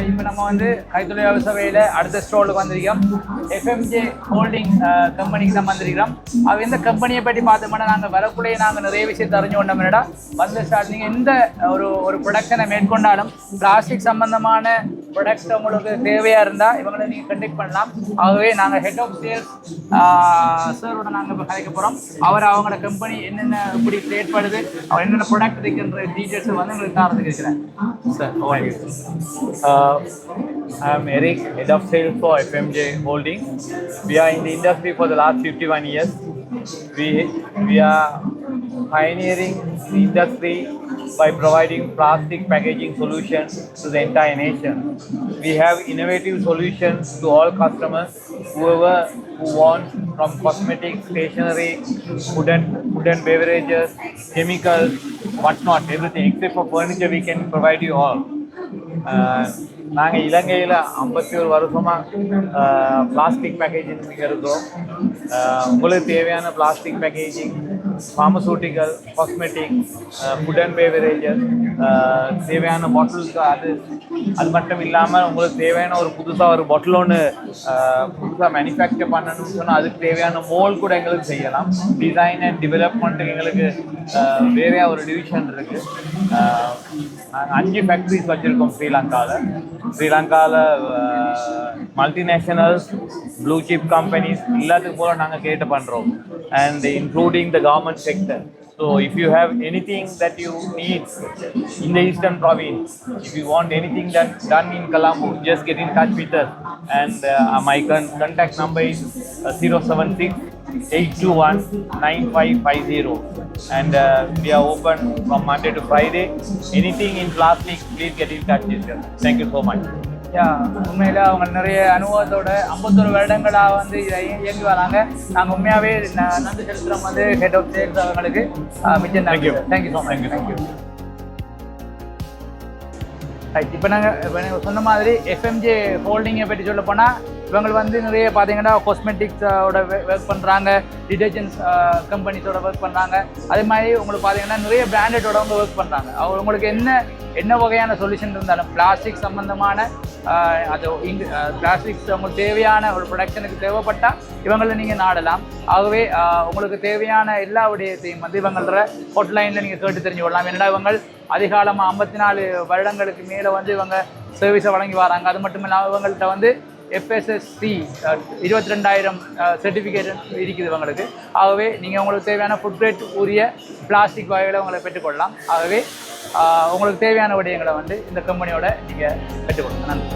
இப்போ நம்ம வந்து கைத்தொழில் சபையில் அடுத்த ஸ்டோலுக்கு வந்திருக்கோம். எஃப்எம்ஜே ஹோல்டிங் கம்பெனிக்கு தான் வந்திருக்கிறோம். அது எந்த கம்பெனியை பற்றி பார்த்தோம்னா நாங்கள் வரக்குள்ளேயே நாங்கள் நிறைய விஷயம் தெரிஞ்சு கொண்டோம்னா வந்து ஸ்டார்ட் நீங்கள் எந்த ஒரு ப்ரொடக்ஷனை மேற்கொண்டாலும் பிளாஸ்டிக் சம்பந்தமான ப்ரொடக்ட் உங்களுக்கு தேவையாக இருந்தால் இவங்களை நீங்கள் கண்டெக்ட் பண்ணலாம். ஆகவே நாங்கள் ஹெட் ஆஃப் சேல்ஸ் சாரோட நாங்கள் இப்போ கலைக்க போகிறோம். அவங்களோட கம்பெனி என்னென்ன எப்படி கிரியேட் பண்ணுது, அவர் என்னென்ன ப்ராடக்ட் இருக்குன்ற டீட்டெயில்ஸை வந்து உங்களுக்கு தாரத்துக்கு இருக்கிறேன். Sir, how are you? I am Eric, Head of Sales for FMJ Holding. We are in the industry for the last 51 years. We are pioneering the industry by providing plastic packaging solutions to the entire nation. We have innovative solutions to all customers, who want, from cosmetics, stationery, food and beverages, chemicals, whatnot, everything except for furniture we can provide you all. நாங்கள் இலங்கையில் 51 வருஷமாக plastic packaging இருக்கிறோம். உங்களுக்கு தேவையான plastic packaging, pharmaceutical, cosmetic, food and beverages, தேவையான பாட்டிலுக்கு அது மட்டும் இல்லாமல் உங்களுக்கு தேவையான ஒரு புதுசாக ஒரு பாட்டில் ஒன்று புதுசாக மேனுஃபேக்சர் பண்ணணும்னு சொன்னால் அதுக்கு தேவையான மோல் கூட எங்களுக்கு செய்யலாம். டிசைன் அண்ட் டெவலப்மெண்ட்டுக்கு எங்களுக்கு வேறையா ஒரு டிவிஷன் இருக்குது. நாங்கள் 5 ஃபேக்ட்ரிஸ் வச்சுருக்கோம் ஸ்ரீலங்காவில். மல்டிநேஷனல்ஸ், ப்ளூ சிப் கம்பெனிஸ் எல்லாத்துக்கு போல நாங்கள் கேட்டு பண்ணுறோம். And including the government sector. So if you have anything that you need in the Eastern Province, if you want anything done in Colombo, just get in touch with us. And my contact number is 076-821-9550. And we are open from Monday to Friday. Anything in plastic, please get in touch with us. Thank you so much. உண்மையில் அவங்க நிறைய அனுபவத்தோட 51 வருடங்களாக வந்து இதை இயங்கி வராங்க. நாங்கள் உண்மையாகவே நன்றி செலுத்துகிறோம் வந்து ஹெட் ஆஃப் சேல்ஸ் அவங்களுக்கு. மிச்சம் thank you so much. Thank you. Right, இப்போ நாங்கள் சொன்ன மாதிரி எஃப்எம்ஜே ஹோல்டிங்கை பற்றி சொல்ல போனால் இவங்க வந்து நிறைய பார்த்தீங்கன்னா காஸ்மெட்டிக்ஸோட ஒர்க் பண்ணுறாங்க, டிடர்ஜென்ட்ஸ் கம்பெனிஸோட ஒர்க் பண்ணுறாங்க. அதே மாதிரி உங்களுக்கு பார்த்தீங்கன்னா நிறைய பிராண்டடோட அவங்க ஒர்க் பண்ணுறாங்க. உங்களுக்கு என்ன வகையான சொல்யூஷன் இருந்தாலும் பிளாஸ்டிக் சம்மந்தமான அது பிளாஸ்டிக்ஸ் உங்களுக்கு தேவையான ஒரு ப்ரொடக்ஷனுக்கு தேவைப்பட்டால் இவங்களை நீங்கள் நாடலாம். ஆகவே உங்களுக்கு தேவையான எல்லா விடயத்தையும் வந்து இவங்களோட ஹாட்லைனில் நீங்கள் கேட்டு தெரிஞ்சு கொள்ளலாம். என்னடா இவங்க அதிகாலமாக 54 வருடங்களுக்கு மேலே வந்து இவங்க சர்வீஸை வழங்கி வராங்க. அது மட்டும் இல்லாமல் இவங்கள்ட்ட வந்து FSSC 22,000 சர்டிஃபிகேட் இருக்குது இவங்களுக்கு. ஆகவே நீங்கள் உங்களுக்கு தேவையான ஃபுட் கிரேட் உரிய பிளாஸ்டிக் வகைகளை உங்களை பெற்றுக்கொள்ளலாம். ஆகவே உங்களுக்கு தேவையான விடயங்களை வந்து இந்த கம்பெனியோட நீங்கள் பெற்றுக்கொள்ளலாம். நன்றி.